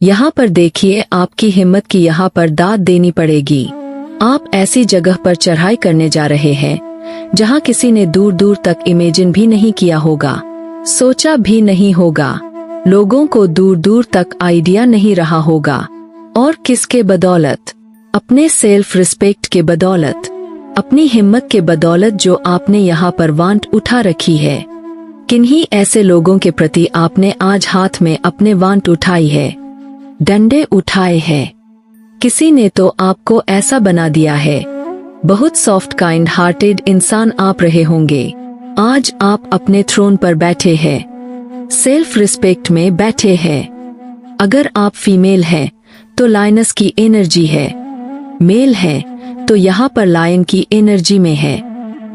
यहाँ पर देखिए, आपकी हिम्मत की यहाँ पर दाद देनी पड़ेगी। आप ऐसी जगह पर चढ़ाई करने जा रहे हैं जहाँ किसी ने दूर दूर तक इमेजिन भी नहीं किया होगा, सोचा भी नहीं होगा। लोगों को दूर दूर तक आइडिया नहीं रहा होगा। और किसके बदौलत? अपने सेल्फ रिस्पेक्ट के बदौलत, अपनी हिम्मत के बदौलत जो आपने यहाँ पर वांट उठा रखी है। किन्हीं ऐसे लोगों के प्रति आपने आज हाथ में अपने वांट उठाई है, डंडे उठाए हैं। किसी ने तो आपको ऐसा बना दिया है। बहुत सॉफ्ट काइंड हार्टेड इंसान आप रहे होंगे। आज आप अपने थ्रोन पर बैठे हैं, सेल्फ रिस्पेक्ट में बैठे हैं। अगर आप फीमेल हैं तो लायनस की एनर्जी है, मेल है तो यहाँ पर लायन की एनर्जी में है।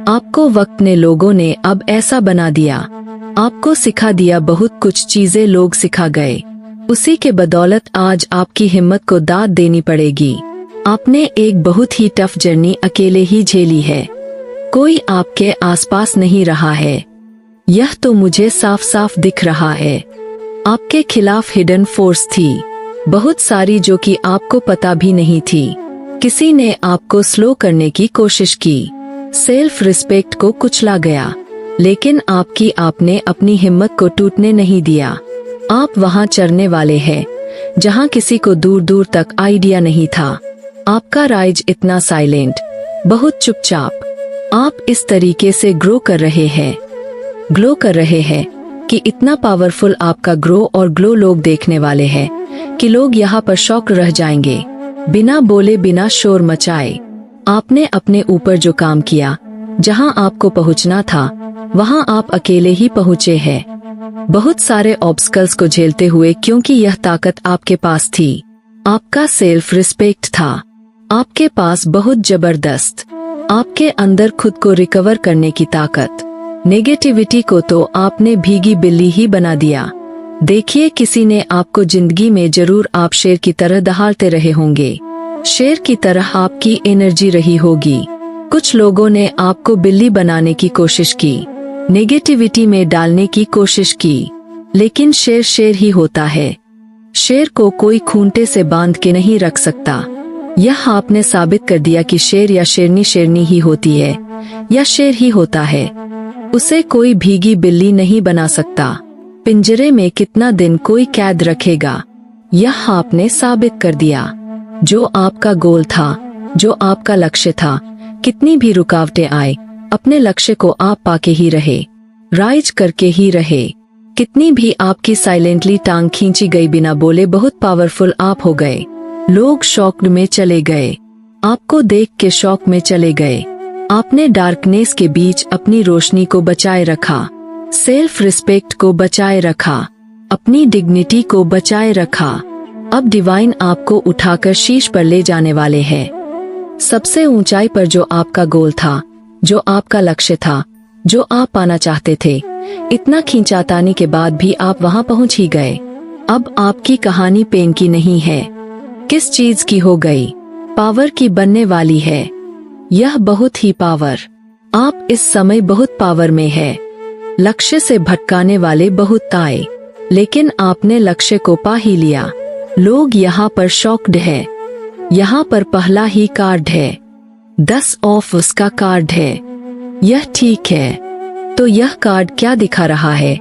आपको वक्त ने लोगों ने अब ऐसा बना दिया, आपको सिखा दिया, बहुत कुछ चीजें लोग सिखा गए। उसी के बदौलत आज आपकी हिम्मत को दाद देनी पड़ेगी। आपने एक बहुत ही टफ जर्नी अकेले ही झेली है, कोई आपके आसपास नहीं रहा है। यह तो मुझे साफ साफ दिख रहा है। आपके खिलाफ हिडन फोर्स थी, बहुत सारी, जो कि आपको पता भी नहीं थी। किसी ने आपको स्लो करने की कोशिश की, सेल्फ रिस्पेक्ट को कुचला गया, लेकिन आपने अपनी हिम्मत को टूटने नहीं दिया। आप वहां चढ़ने वाले हैं जहां किसी को दूर दूर तक आइडिया नहीं था। आपका राइज इतना साइलेंट, बहुत चुपचाप। आप इस तरीके से ग्लो कर रहे हैं कि इतना पावरफुल आपका ग्रो और ग्लो लोग देखने वाले हैं कि लोग यहाँ पर शॉक रह जाएंगे। बिना बोले, बिना शोर मचाए, आपने अपने ऊपर जो काम किया, जहाँ आपको पहुँचना था वहाँ आप अकेले ही पहुँचे हैं, बहुत सारे ऑब्स्टकल्स को झेलते हुए, क्योंकि यह ताकत आपके पास थी। आपका सेल्फ रिस्पेक्ट था आपके पास बहुत जबरदस्त। आपके अंदर खुद को रिकवर करने की ताकत। नेगेटिविटी को तो आपने भीगी बिल्ली ही बना दिया। देखिए, किसी ने आपको जिंदगी में जरूर आप शेर की तरह दहाड़ते रहे होंगे, शेर की तरह आपकी एनर्जी रही होगी। कुछ लोगों ने आपको बिल्ली बनाने की कोशिश की, नेगेटिविटी में डालने की कोशिश की, लेकिन शेर शेर ही होता है। शेर को कोई खूंटे से बांध के नहीं रख सकता। यह आपने साबित कर दिया कि शेर या शेरनी शेरनी ही होती है, या शेर ही होता है। उसे कोई भीगी बिल्ली नहीं बना सकता। पिंजरे में कितना दिन कोई कैद रखेगा, यह आपने साबित कर दिया। जो आपका गोल था, जो आपका लक्ष्य था, कितनी भी रुकावटें आए, अपने लक्ष्य को आप पाके ही रहे, राइज करके ही रहे। कितनी भी आपकी साइलेंटली टांग खींची गई, बिना बोले बहुत पावरफुल आप हो गए। लोग शॉक्ड में चले गए, आपको देख के शॉक में चले गए। आपने डार्कनेस के बीच अपनी रोशनी को बचाए रखा, सेल्फ रिस्पेक्ट को बचाए रखा, अपनी डिग्निटी को बचाए रखा। अब डिवाइन आपको उठाकर शीश पर ले जाने वाले हैं। सबसे ऊंचाई पर जो आपका गोल था, जो आपका लक्ष्य था, जो आप पाना चाहते थे, इतना खींचातानी के बाद भी आप वहां पहुंच ही गए। अब आपकी कहानी पेन की नहीं है, किस चीज की हो गई? पावर की बनने वाली है। यह बहुत ही पावर। आप इस समय बहुत पावर में है। लक्ष्य से भटकाने वाले बहुत आए, लेकिन आपने लक्ष्य को पा ही लिया। लोग यहाँ पर शॉक्ड है। यहाँ पर पहला ही कार्ड है, 10 ऑफ उसका कार्ड है। यह ठीक है। तो यह कार्ड क्या दिखा रहा है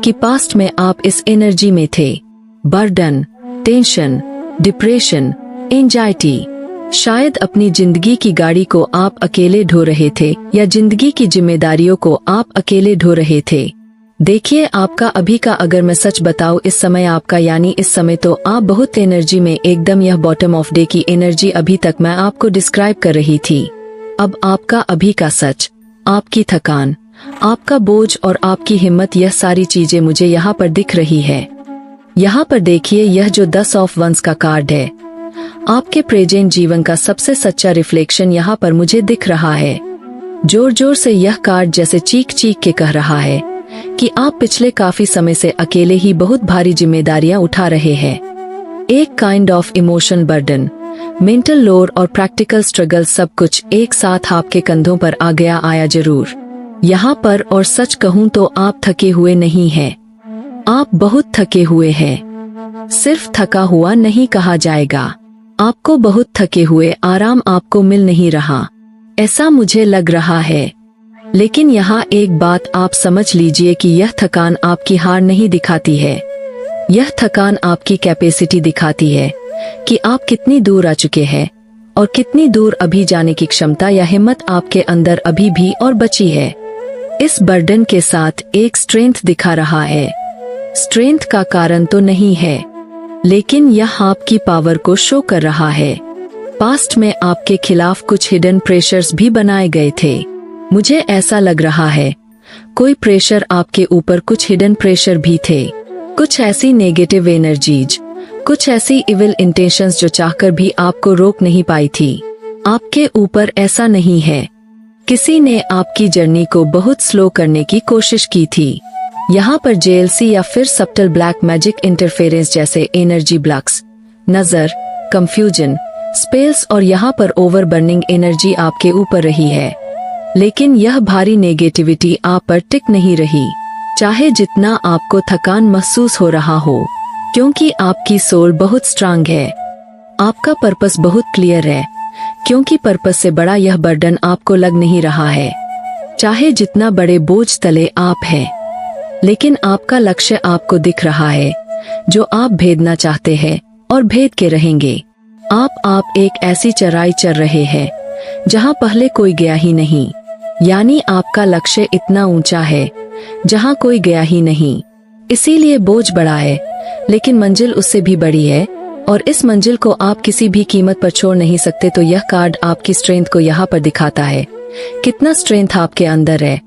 कि पास्ट में आप इस एनर्जी में थे, बर्डन, टेंशन, डिप्रेशन, एंजाइटी। शायद अपनी जिंदगी की गाड़ी को आप अकेले ढो रहे थे, या जिंदगी की जिम्मेदारियों को आप अकेले ढो रहे थे। देखिए, आपका अभी का अगर मैं सच बताऊं, इस समय आपका यानी इस समय तो आप बहुत एनर्जी में, एकदम यह बॉटम ऑफ डे की एनर्जी अभी तक मैं आपको डिस्क्राइब कर रही थी। अब आपका अभी का सच, आपकी थकान, आपका बोझ और आपकी हिम्मत, यह सारी चीजें मुझे यहाँ पर दिख रही है। यहाँ पर देखिए, यह जो 10 ऑफ वंस का कार्ड है, आपके प्रेजेंट जीवन का सबसे सच्चा रिफ्लेक्शन यहाँ पर मुझे दिख रहा है। जोर जोर से यह कार्ड जैसे चीख चीख के कह रहा है कि आप पिछले काफी समय से अकेले ही बहुत भारी जिम्मेदारियां उठा रहे हैं। एक kind of emotion burden, mental load और प्रैक्टिकल स्ट्रगल, सब कुछ एक साथ आपके कंधों पर आ गया, आया जरूर यहाँ पर। और सच कहूँ तो आप थके हुए नहीं हैं, आप बहुत थके हुए हैं। सिर्फ थका हुआ नहीं कहा जाएगा। आपको बहुत थके हुए आराम आपको मिल नहीं रहा, ऐसा मुझे लग रहा है। लेकिन यहाँ एक बात आप समझ लीजिए कि यह थकान आपकी हार नहीं दिखाती है। यह थकान आपकी कैपेसिटी दिखाती है कि आप कितनी दूर आ चुके हैं और कितनी दूर अभी जाने की क्षमता या हिम्मत आपके अंदर अभी भी और बची है। इस बर्डन के साथ एक स्ट्रेंथ दिखा रहा है। स्ट्रेंथ का कारण तो नहीं है, लेकिन यह आपकी पावर को शो कर रहा है। पास्ट में आपके खिलाफ कुछ हिडन प्रेशर्स भी बनाए गए थे। मुझे ऐसा लग रहा है कोई प्रेशर आपके ऊपर, कुछ हिडन प्रेशर भी थे, कुछ ऐसी नेगेटिव एनर्जीज, कुछ ऐसी इविल इंटेंशंस जो चाहकर भी आपको रोक नहीं पाई थी। आपके ऊपर ऐसा नहीं है। किसी ने आपकी जर्नी को बहुत स्लो करने की कोशिश की थी। यहाँ पर जेएलसी या फिर सबटल ब्लैक मैजिक इंटरफेरेंस जैसे एनर्जी ब्लॉक्स, नजर, कंफ्यूजन, स्पेल्स और यहाँ पर ओवर बर्निंग एनर्जी आपके ऊपर रही है। लेकिन यह भारी नेगेटिविटी आप पर टिक नहीं रही, चाहे जितना आपको थकान महसूस हो रहा हो, क्योंकि आपकी सोल बहुत स्ट्रांग है। आपका पर्पस बहुत क्लियर है, क्योंकि पर्पस से बड़ा यह बर्डन आपको लग नहीं रहा है। चाहे जितना बड़े बोझ तले आप हैं, लेकिन आपका लक्ष्य आपको दिख रहा है, जो आप भेदना चाहते हैं और भेद के रहेंगे। आप एक ऐसी चराई चर रहे हैं जहां पहले कोई गया ही नहीं, यानी आपका लक्ष्य इतना ऊंचा है जहां कोई गया ही नहीं। इसीलिए बोझ बड़ा है, लेकिन मंजिल उससे भी बड़ी है और इस मंजिल को आप किसी भी कीमत पर छोड़ नहीं सकते। तो यह कार्ड आपकी स्ट्रेंथ को यहाँ पर दिखाता है। कितना स्ट्रेंथ आपके अंदर है,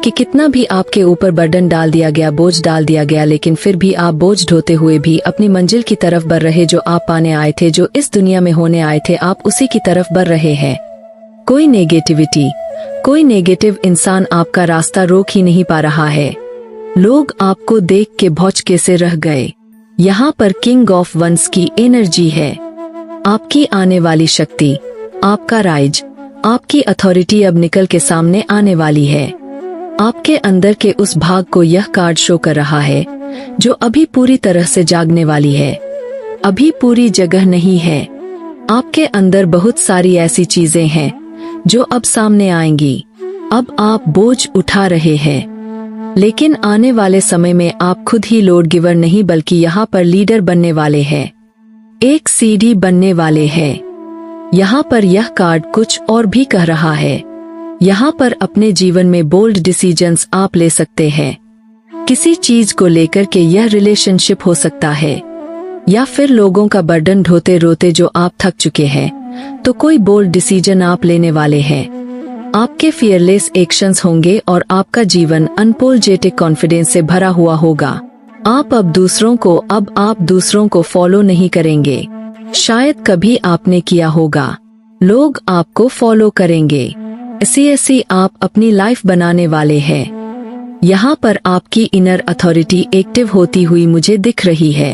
कि कितना भी आपके ऊपर बर्डन डाल दिया गया, बोझ डाल दिया गया, लेकिन फिर भी आप बोझ ढोते हुए भी अपनी मंजिल की तरफ बढ़ रहे। जो आप पाने आए थे, जो इस दुनिया में होने आए थे, आप उसी की तरफ बढ़ रहे हैं। कोई नेगेटिविटी, कोई नेगेटिव इंसान आपका रास्ता रोक ही नहीं पा रहा है। लोग आपको देख के भौचके से रह गए। यहाँ पर किंग ऑफ वंस की एनर्जी है। आपकी आने वाली शक्ति, आपका राइज, आपकी अथॉरिटी अब निकल के सामने आने वाली है। आपके अंदर के उस भाग को यह कार्ड शो कर रहा है जो अभी पूरी तरह से जागने वाली है। अभी पूरी जगह नहीं है। आपके अंदर बहुत सारी ऐसी चीजें हैं जो अब सामने आएंगी। अब आप बोझ उठा रहे हैं, लेकिन आने वाले समय में आप खुद ही लॉर्ड गिवर नहीं बल्कि यहाँ पर लीडर बनने वाले हैं, एक सीढ़ी बनने वाले हैं। यहाँ पर यह कार्ड कुछ और भी कह रहा है। यहाँ पर अपने जीवन में बोल्ड डिसीजंस आप ले सकते हैं। किसी चीज को लेकर के यह रिलेशनशिप हो सकता है, या फिर लोगों का बर्डन ढोते रोते जो आप थक चुके हैं, तो कोई बोल्ड डिसीजन आप लेने वाले हैं। आपके फियरलेस एक्शंस होंगे और आपका जीवन अनपोलजेटिक कॉन्फिडेंस से भरा हुआ होगा। आप दूसरों को फॉलो नहीं करेंगे। शायद कभी आपने किया होगा, लोग आपको फॉलो करेंगे। ऐसी आप अपनी लाइफ बनाने वाले हैं। यहाँ पर आपकी इनर अथॉरिटी एक्टिव होती हुई मुझे दिख रही है।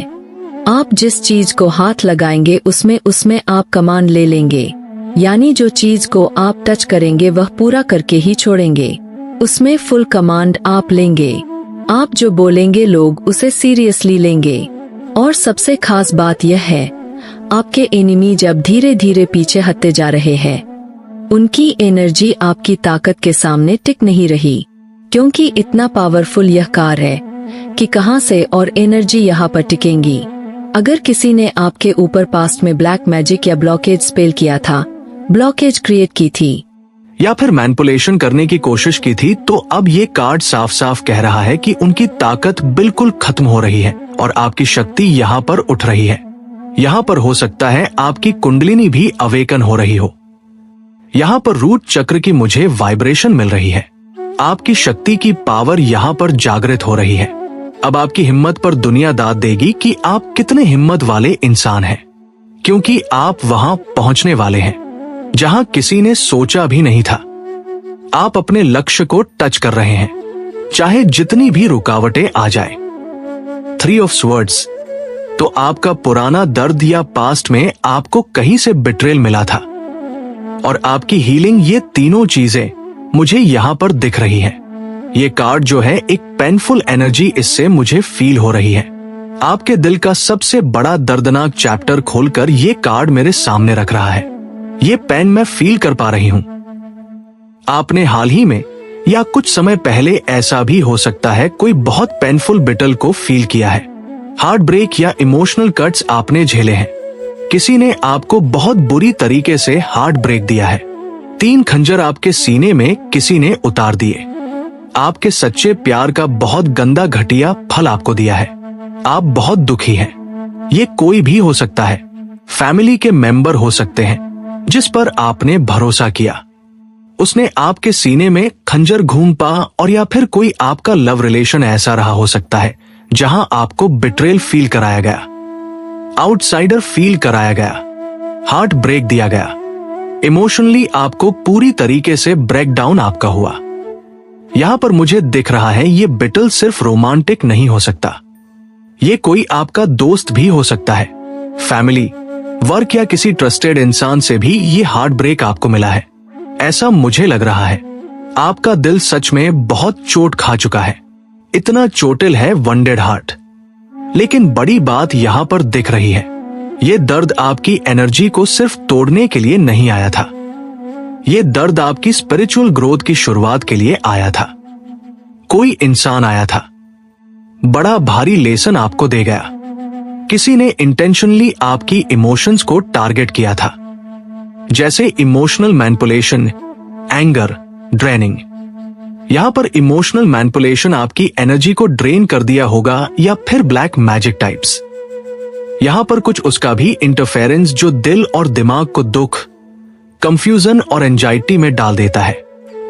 आप जिस चीज को हाथ लगाएंगे उसमें आप कमांड ले लेंगे, यानी जो चीज को आप टच करेंगे वह पूरा करके ही छोड़ेंगे। उसमें फुल कमांड आप लेंगे। आप जो बोलेंगे लोग उसे सीरियसली लेंगे। और सबसे खास बात यह है, आपके एनिमी जब धीरे धीरे पीछे हटते जा रहे हैं, उनकी एनर्जी आपकी ताकत के सामने टिक नहीं रही, क्योंकि इतना पावरफुल यह कार है कि कहां से और एनर्जी यहाँ पर टिकेंगी। अगर किसी ने आपके ऊपर पास्ट में ब्लैक मैजिक या ब्लॉकेज स्पेल किया था, ब्लॉकेज क्रिएट की थी, या फिर मैनिपुलेशन करने की कोशिश की थी, तो अब ये कार्ड साफ साफ कह रहा है कि उनकी ताकत बिल्कुल खत्म हो रही है और आपकी शक्ति यहाँ पर उठ रही है। यहाँ पर हो सकता है आपकी कुंडलिनी भी अवेकन हो रही हो। यहाँ पर रूट चक्र की मुझे वाइब्रेशन मिल रही है। आपकी शक्ति की पावर यहाँ पर जागृत हो रही है। अब आपकी हिम्मत पर दुनिया दाद देगी कि आप कितने हिम्मत वाले इंसान हैं, क्योंकि आप वहां पहुंचने वाले हैं जहां किसी ने सोचा भी नहीं था। आप अपने लक्ष्य को टच कर रहे हैं, चाहे जितनी भी रुकावटें आ जाए। 3 ऑफ स्वर्ड्स, तो आपका पुराना दर्द या पास्ट में आपको कहीं से बिट्रेल मिला था, और आपकी हीलिंग, ये तीनों चीजें मुझे यहां पर दिख रही है। ये कार्ड जो है एक पेनफुल एनर्जी इससे मुझे फील हो रही है। आपके दिल का सबसे बड़ा दर्दनाक चैप्टर खोलकर ये कार्ड मेरे सामने रख रहा है। ये पेन मैं फील कर पा रही हूं। आपने हाल ही में या कुछ समय पहले, ऐसा भी हो सकता है, कोई बहुत पेनफुल बिटल को फील किया है। हार्ट ब्रेक या इमोशनल कट्स आपने झेले हैं। किसी ने आपको बहुत बुरी तरीके से हार्ट ब्रेक दिया है। 3 खंजर आपके सीने में किसी ने उतार दिए। आपके सच्चे प्यार का बहुत गंदा घटिया फल आपको दिया है। आप बहुत दुखी हैं। ये कोई भी हो सकता है। फैमिली के मेंबर हो सकते हैं जिस पर आपने भरोसा किया। उसने आपके सीने में खंजर घूम पा, और या फिर कोई आपका लव रिलेशन ऐसा रहा हो सकता है जहां आपको बिट्रेल फील कराया गया, आउटसाइडर फील कराया गया, हार्ट ब्रेक दिया गया। इमोशनली आपको पूरी तरीके से ब्रेकडाउन आपका हुआ। यहां पर मुझे दिख रहा है ये बिटल सिर्फ रोमांटिक नहीं हो सकता। ये कोई आपका दोस्त भी हो सकता है, फैमिली, वर्क या किसी ट्रस्टेड इंसान से भी ये हार्ट ब्रेक आपको मिला है। ऐसा मुझे लग रहा है। आपका दिल सच में बहुत चोट खा चुका है। इतना चोटिल है वंडेड हार्ट। लेकिन बड़ी बात यहां पर दिख रही है, ये दर्द आपकी एनर्जी को सिर्फ तोड़ने के लिए नहीं आया था। ये दर्द आपकी स्पिरिचुअल ग्रोथ की शुरुआत के लिए आया था। कोई इंसान आया था, बड़ा भारी लेसन आपको दे गया। किसी ने इंटेंशनली आपकी इमोशंस को टारगेट किया था, जैसे इमोशनल मैनिपुलेशन, एंगर, ड्रेनिंग। यहां पर इमोशनल मैनिपुलेशन आपकी एनर्जी को ड्रेन कर दिया होगा, या फिर ब्लैक मैजिक टाइप्स। यहां पर कुछ उसका भी इंटरफेरेंस जो दिल और दिमाग को दुख, कंफ्यूजन और एंजाइटी में डाल देता है।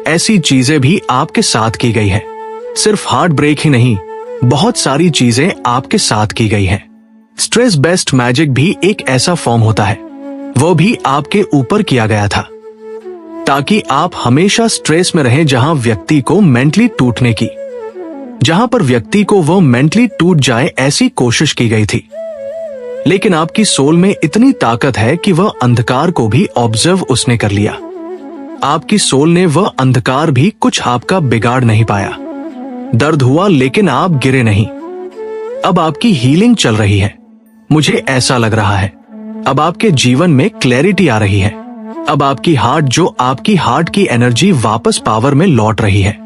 ऐसी चीजें भी आपके साथ की गई है। सिर्फ हार्ट ब्रेक ही नहीं, बहुत सारी चीजें आपके साथ की गई हैं। स्ट्रेस बेस्ड मैजिक भी एक ऐसा फॉर्म होता है, वो भी आपके ऊपर किया गया था ताकि आप हमेशा स्ट्रेस में रहें, जहां व्यक्ति को मेंटली टूटने की, जहां पर व्यक्ति को वो मेंटली टूट जाए, ऐसी कोशिश की गई थी। लेकिन आपकी सोल में इतनी ताकत है कि वह अंधकार को भी ऑब्जर्व उसने कर लिया। आपकी सोल ने वह अंधकार भी कुछ आपका बिगाड़ नहीं पाया। दर्द हुआ लेकिन आप गिरे नहीं। अब आपकी हीलिंग चल रही है। मुझे ऐसा लग रहा है अब आपके जीवन में क्लैरिटी आ रही है। अब आपकी हार्ट, जो आपकी हार्ट की एनर्जी वापस पावर में लौट रही है।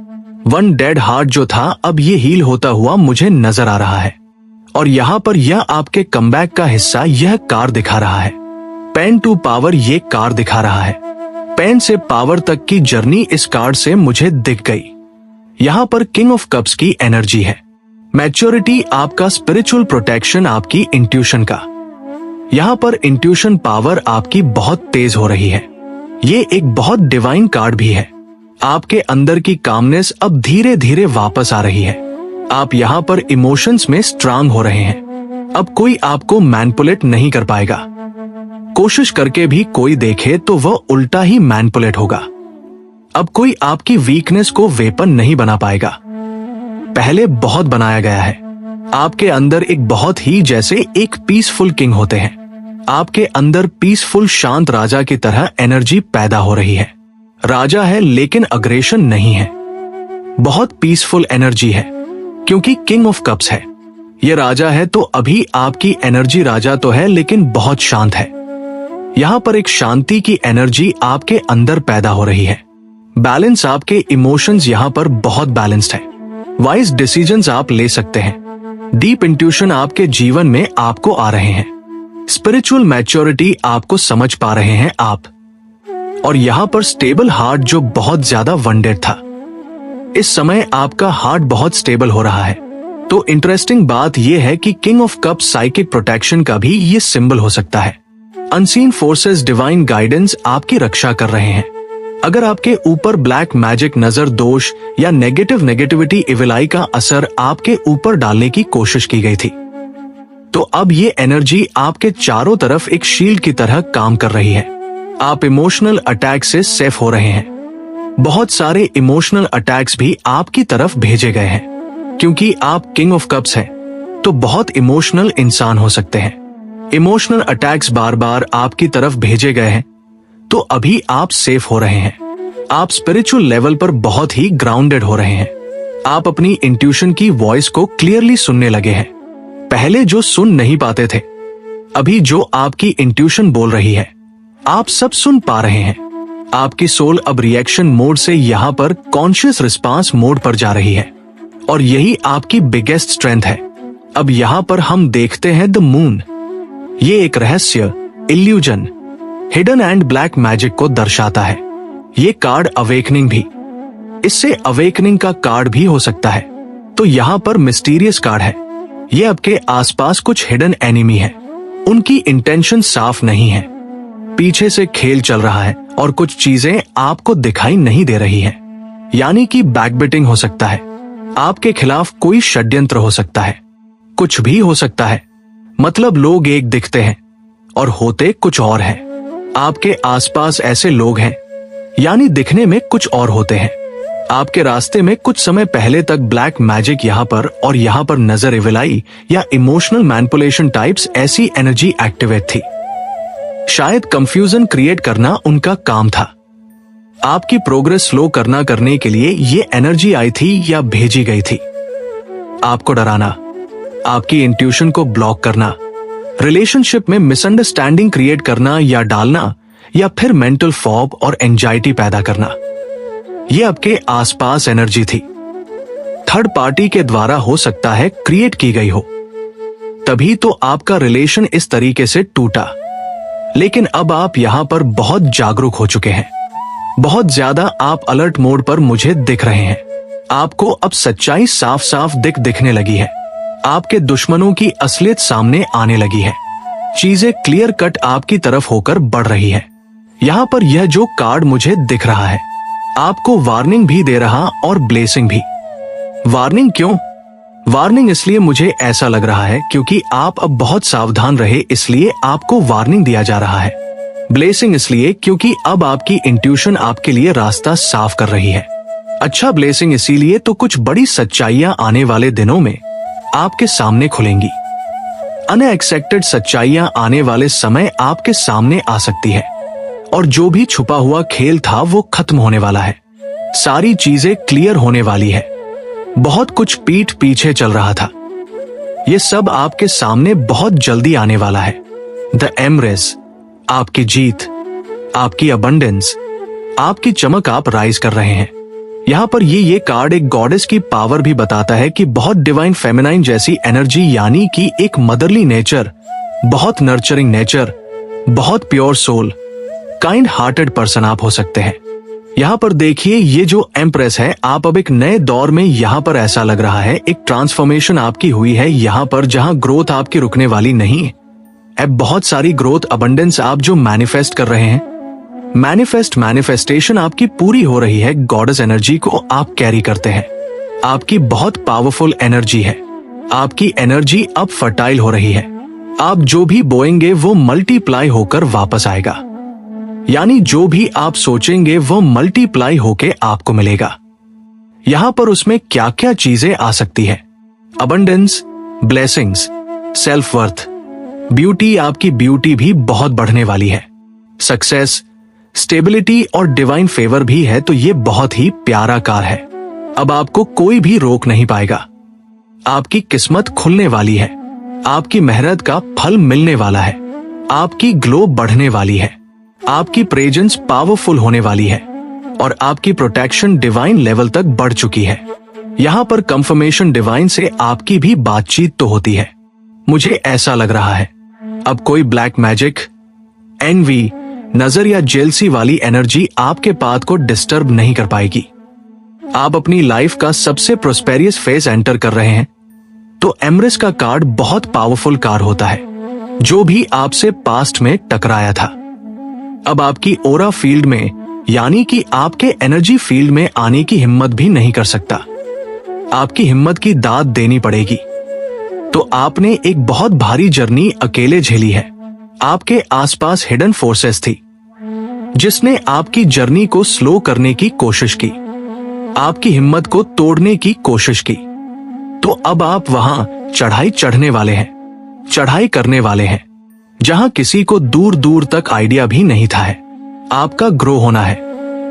वन डेड हार्ट जो था, अब ये हील होता हुआ मुझे नजर आ रहा है। और यहाँ पर यह आपके कमबैक का हिस्सा यह कार दिखा रहा है। पेन टू पावर ये कार दिखा रहा है। पेन से पावर तक की जर्नी इस कार्ड से मुझे दिख गई। यहाँ पर किंग ऑफ कप्स की एनर्जी है। मैच्योरिटी, आपका स्पिरिचुअल प्रोटेक्शन, आपकी इंट्यूशन का। यहाँ पर इंट्यूशन पावर आपकी बहुत तेज हो रही है। ये एक बहुत डिवाइन कार्ड भी है। आपके अंदर की कामनेस अब धीरे धीरे वापस आ रही है। आप यहाँ पर इमोशंस में स्ट्रांग हो रहे हैं। अब कोई आपको मैनिपुलेट नहीं कर पाएगा। कोशिश करके भी कोई देखे तो वह उल्टा ही मैनिपुलेट होगा। अब कोई आपकी वीकनेस को वेपन नहीं बना पाएगा। पहले बहुत बनाया गया है। आपके अंदर एक बहुत ही, जैसे एक पीसफुल किंग होते हैं, आपके अंदर पीसफुल शांत राजा की तरह एनर्जी पैदा हो रही है। राजा है लेकिन अग्रेशन नहीं है। बहुत पीसफुल एनर्जी है क्योंकि किंग ऑफ कप्स है। ये राजा है तो अभी आपकी एनर्जी राजा तो है लेकिन बहुत शांत है। यहाँ पर एक शांति की एनर्जी आपके अंदर पैदा हो रही है। बैलेंस, आपके इमोशंस यहाँ पर बहुत बैलेंस्ड है। वाइज डिसीजंस आप ले सकते हैं। डीप इंट्यूशन आपके जीवन में आपको आ रहे हैं। स्पिरिचुअल मैच्योरिटी आपको समझ पा रहे हैं आप। और यहाँ पर स्टेबल हार्ट जो बहुत ज्यादा वंडेड था, इस समय आपका हार्ट बहुत स्टेबल हो रहा है। तो इंटरेस्टिंग बात यह है कि king of cups psychic protection का भी ये सिंबल हो सकता है। अनसीन फोर्सेस, डिवाइन गाइडेंस आपकी रक्षा कर रहे हैं। अगर आपके ऊपर ब्लैक मैजिक, नजर दोष या नेगेटिविटी, इविलाई का असर आपके ऊपर डालने की कोशिश की गई थी, तो अब ये एनर्जी आपके चारों तरफ एक शील्ड की तरह काम कर रही है। आप इमोशनल अटैक से सेफ हो रहे हैं। बहुत सारे इमोशनल अटैक्स भी आपकी तरफ भेजे गए हैं। क्योंकि आप किंग ऑफ कप्स हैं, तो बहुत इमोशनल इंसान हो सकते हैं। इमोशनल अटैक्स बार बार आपकी तरफ भेजे गए हैं, तो अभी आप सेफ हो रहे हैं। आप स्पिरिचुअल लेवल पर बहुत ही ग्राउंडेड हो रहे हैं। आप अपनी इंट्यूशन की वॉइस को क्लियरली सुनने लगे हैं। पहले जो सुन नहीं पाते थे, अभी जो आपकी इंट्यूशन बोल रही है, आप सब सुन पा रहे हैं। आपकी सोल अब रिएक्शन मोड से यहां पर कॉन्शियस रिस्पांस मोड पर जा रही है और यही आपकी बिगेस्ट स्ट्रेंथ है। अब यहां पर हम देखते हैं द मून। ये एक रहस्य, illusion, hidden and black magic को दर्शाता है। ये कार्ड अवेकनिंग भी, इससे अवेकनिंग का कार्ड भी हो सकता है। तो यहाँ पर मिस्टीरियस कार्ड है। ये आपके आसपास कुछ हिडन एनिमी है, उनकी इंटेंशन साफ नहीं है, पीछे से खेल चल रहा है और कुछ चीजें आपको दिखाई नहीं दे रही है। यानी कि बैकबिटिंग हो सकता है, आपके खिलाफ कोई षड्यंत्र हो सकता है, कुछ भी हो सकता है। मतलब लोग एक दिखते हैं और होते कुछ और हैं। आपके आसपास ऐसे लोग हैं, यानी दिखने में कुछ और होते हैं। आपके रास्ते में कुछ समय पहले तक ब्लैक मैजिक यहाँ पर और यहाँ पर नजर इविलाई या इमोशनल मैनिपुलेशन टाइप्स ऐसी एनर्जी एक्टिवेट थी। शायद कंफ्यूजन क्रिएट करना उनका काम था। आपकी प्रोग्रेस स्लो करने के लिए ये एनर्जी आई थी या भेजी गई थी। आपको डराना, आपकी इंट्यूशन को ब्लॉक करना, रिलेशनशिप में मिसअंडरस्टैंडिंग क्रिएट करना या डालना, या फिर मेंटल फॉग और एंजाइटी पैदा करना। ये आपके आसपास एनर्जी थी, थर्ड पार्टी के द्वारा हो सकता है क्रिएट की गई हो। तभी तो आपका रिलेशन इस तरीके से टूटा। लेकिन अब आप यहां पर बहुत जागरूक हो चुके हैं, बहुत ज्यादा आप अलर्ट मोड पर मुझे दिख रहे हैं। आपको अब सच्चाई साफ साफ दिखने लगी है। आपके दुश्मनों की असलियत सामने आने लगी है। चीजें क्लियर कट आपकी तरफ होकर बढ़ रही है। यहाँ पर यह जो कार्ड मुझे दिख रहा है, आपको वार्निंग भी दे रहा और ब्लेसिंग भी। वार्निंग क्यों? वार्निंग इसलिए मुझे ऐसा लग रहा है क्योंकि आप अब बहुत सावधान रहे, इसलिए आपको वार्निंग दिया जा रहा है। ब्लेसिंग इसलिए क्योंकि अब आपकी इंट्यूशन आपके लिए रास्ता साफ कर रही है। अच्छा, ब्लेसिंग इसीलिए तो कुछ बड़ी सच्चाइयां आने वाले दिनों में आपके सामने खुलेंगी। अनएक्सपेक्टेड सच्चाइयां आने वाले समय आपके सामने आ सकती है और जो भी छुपा हुआ खेल था वो खत्म होने वाला है। सारी चीजें क्लियर होने वाली है। बहुत कुछ पीठ पीछे चल रहा था, ये सब आपके सामने बहुत जल्दी आने वाला है। द एम्प्रेस, आपकी जीत, आपकी अबंडेंस, आपकी चमक, आप राइज कर रहे हैं। यहाँ पर ये कार्ड एक गॉडेस की पावर भी बताता है कि बहुत डिवाइन फेमिनाइन जैसी एनर्जी, यानी कि एक मदरली नेचर, बहुत नर्चरिंग नेचर, बहुत pure soul, kind hearted person आप हो सकते हैं। यहाँ पर देखिए, ये जो एम्प्रेस है, आप अब एक नए दौर में, यहाँ पर ऐसा लग रहा है एक ट्रांसफॉर्मेशन आपकी हुई है। यहाँ पर जहाँ ग्रोथ आपकी रुकने वाली नहीं है, अब बहुत सारी ग्रोथ, अबंडेंस आप जो मैनिफेस्ट कर रहे हैं, मैनिफेस्टेशन आपकी पूरी हो रही है। गॉडेस एनर्जी को आप कैरी करते हैं। आपकी बहुत पावरफुल एनर्जी है। आपकी एनर्जी अब फर्टाइल हो रही है। आप जो भी बोएंगे वो मल्टीप्लाई होकर वापस आएगा, यानी जो भी आप सोचेंगे वो मल्टीप्लाई होके आपको मिलेगा। यहां पर उसमें क्या क्या चीजें आ सकती है? Abundance, blessings, self worth, beauty, आपकी ब्यूटी भी बहुत बढ़ने वाली है। सक्सेस, स्टेबिलिटी और डिवाइन फेवर भी है। तो ये बहुत ही प्यारा कार है। अब आपको कोई भी रोक नहीं पाएगा। आपकी किस्मत खुलने वाली है। आपकी मेहनत का फल मिलने वाला है। आपकी ग्लो बढ़ने वाली है। आपकी प्रेजेंस पावरफुल होने वाली है और आपकी प्रोटेक्शन डिवाइन लेवल तक बढ़ चुकी है। यहाँ पर कंफर्मेशन डिवाइन से आपकी भी बातचीत तो होती है। मुझे ऐसा लग रहा है अब कोई ब्लैक मैजिक, एनवी, नजर या जेलसी वाली एनर्जी आपके पाथ को डिस्टर्ब नहीं कर पाएगी। आप अपनी लाइफ का सबसे प्रोस्पेरियस फेज एंटर कर रहे हैं। तो एम्प्रेस का कार्ड बहुत पावरफुल कार्ड होता है, जो भी आपसे पास्ट में टकराया था अब आपकी ओरा फील्ड में, यानी कि आपके एनर्जी फील्ड में आने की हिम्मत भी नहीं कर सकता। आपकी हिम्मत की दाद देनी पड़ेगी। तो आपने एक बहुत भारी जर्नी अकेले झेली है। आपके आसपास हिडन फोर्सेस थी जिसने आपकी जर्नी को स्लो करने की कोशिश की, आपकी हिम्मत को तोड़ने की कोशिश की। तो अब आप वहां चढ़ाई चढ़ने वाले हैं, चढ़ाई करने वाले हैं, जहां किसी को दूर दूर तक आइडिया भी नहीं था है। आपका ग्रो होना है,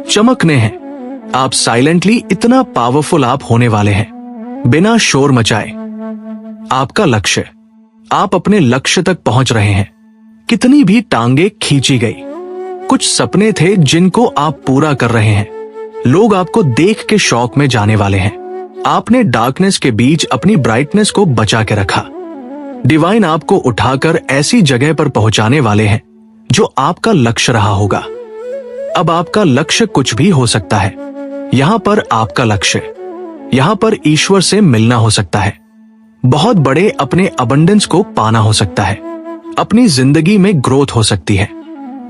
चमकने हैं। आप साइलेंटली इतना पावरफुल आप होने वाले हैं, बिना शोर मचाए। आपका लक्ष्य, आप अपने लक्ष्य तक पहुंच रहे हैं। कितनी भी टांगे खींची गई, कुछ सपने थे जिनको आप पूरा कर रहे हैं। लोग आपको देख के शौक में जाने वाले हैं। आपने डार्कनेस के बीच अपनी ब्राइटनेस को बचा के रखा। डिवाइन आपको उठाकर ऐसी जगह पर पहुंचाने वाले हैं जो आपका लक्ष्य रहा होगा। अब आपका लक्ष्य कुछ भी हो सकता है। यहां पर आपका लक्ष्य, यहां पर ईश्वर से मिलना हो सकता है, बहुत बड़े अपने अबंडेंस को पाना हो सकता है, अपनी जिंदगी में ग्रोथ हो सकती है।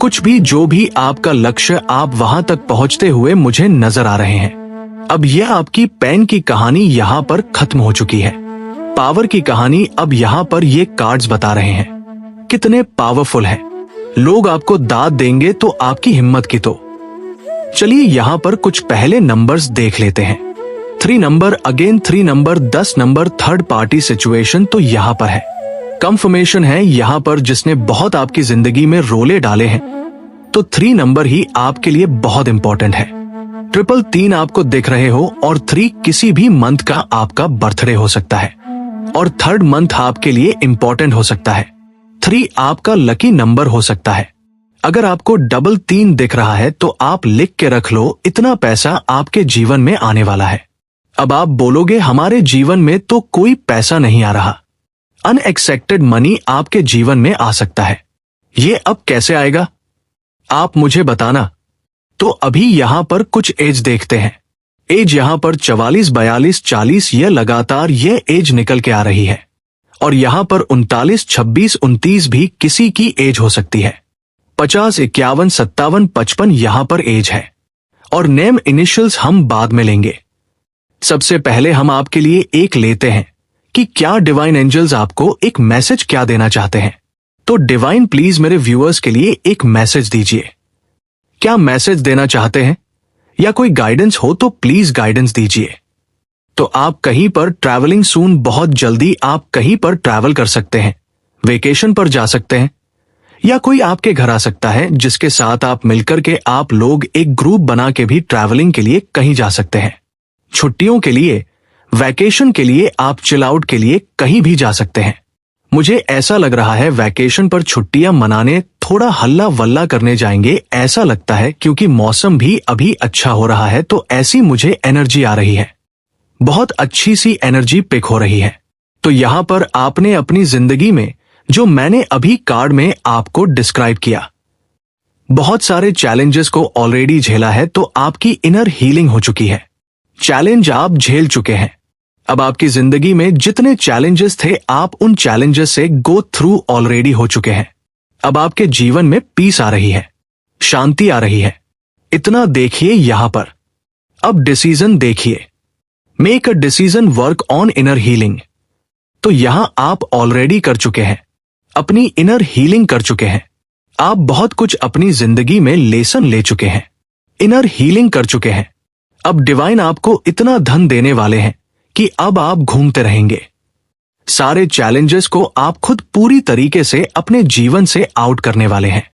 कुछ भी जो भी आपका लक्ष्य, आप वहां तक पहुंचते हुए मुझे नजर आ रहे हैं। अब यह आपकी पेन की कहानी यहां पर खत्म हो चुकी है। पावर की कहानी अब यहां पर ये कार्ड्स बता रहे हैं कितने पावरफुल हैं। लोग आपको दाद देंगे तो आपकी हिम्मत की तो। चलिए यहां पर कुछ पहले नंबर्स देख लेते हैं। 3 number, again 3 number, 10 number, third party situation तो यहां पर है। कंफर्मेशन है यहां पर जिसने बहुत आपकी जिंदगी में रोले डाले हैं, तो 3 नंबर ही आपके लिए बहुत इंपॉर्टेंट है। 333 आपको दिख रहे हो और 3 किसी भी मंथ का आपका बर्थडे हो सकता है और थर्ड मंथ आपके लिए इंपॉर्टेंट हो सकता है। 3 आपका लकी नंबर हो सकता है। अगर आपको 333 दिख रहा है तो आप लिख के रख लो, इतना पैसा आपके जीवन में आने वाला है। अब आप बोलोगे हमारे जीवन में तो कोई पैसा नहीं आ रहा। अनएक्सपेक्टेड मनी आपके जीवन में आ सकता है। ये अब कैसे आएगा, आप मुझे बताना। तो अभी यहां पर कुछ एज देखते हैं। एज यहां पर 44, 42, 40 ये लगातार ये एज निकल के आ रही है। और यहां पर 39, 26, 29 भी किसी की एज हो सकती है। 50, 51, 57, 55 यहां पर एज है। और नेम इनिशियल्स हम बाद में लेंगे। सबसे पहले हम आपके लिए एक लेते हैं कि क्या डिवाइन एंजल्स आपको एक मैसेज क्या देना चाहते हैं। तो डिवाइन प्लीज मेरे व्यूअर्स के लिए एक मैसेज दीजिए। क्या मैसेज देना चाहते हैं या कोई गाइडेंस हो तो प्लीज गाइडेंस दीजिए। तो आप कहीं पर ट्रैवलिंग सून, बहुत जल्दी आप कहीं पर ट्रैवल कर सकते हैं, वेकेशन पर जा सकते हैं, या कोई आपके घर आ सकता है जिसके साथ आप मिलकर के आप लोग एक ग्रुप बना के भी ट्रैवलिंग के लिए कहीं जा सकते हैं। छुट्टियों के लिए, वैकेशन के लिए, आप चिल आउट के लिए कहीं भी जा सकते हैं। मुझे ऐसा लग रहा है वैकेशन पर छुट्टियां मनाने थोड़ा हल्ला वल्ला करने जाएंगे, ऐसा लगता है, क्योंकि मौसम भी अभी अच्छा हो रहा है तो ऐसी मुझे एनर्जी आ रही है। बहुत अच्छी सी एनर्जी पिक हो रही है। तो यहां पर आपने अपनी जिंदगी में जो मैंने अभी कार्ड में आपको डिस्क्राइब किया, बहुत सारे चैलेंजेस को ऑलरेडी झेला है, तो आपकी इनर हीलिंग हो चुकी है। चैलेंज आप झेल चुके हैं। अब आपकी जिंदगी में जितने चैलेंजेस थे, आप उन चैलेंजेस से गो थ्रू ऑलरेडी हो चुके हैं। अब आपके जीवन में पीस आ रही है, शांति आ रही है। इतना देखिए यहां पर। अब डिसीजन देखिए, make a decision, work on inner healing. तो यहां आप ऑलरेडी कर चुके हैं, अपनी इनर हीलिंग कर चुके हैं। आप बहुत कुछ अपनी जिंदगी में लेसन ले चुके हैं, इनर हीलिंग कर चुके हैं। अब डिवाइन आपको इतना धन देने वाले हैं कि अब आप घूमते रहेंगे। सारे चैलेंजेस को आप खुद पूरी तरीके से अपने जीवन से आउट करने वाले हैं।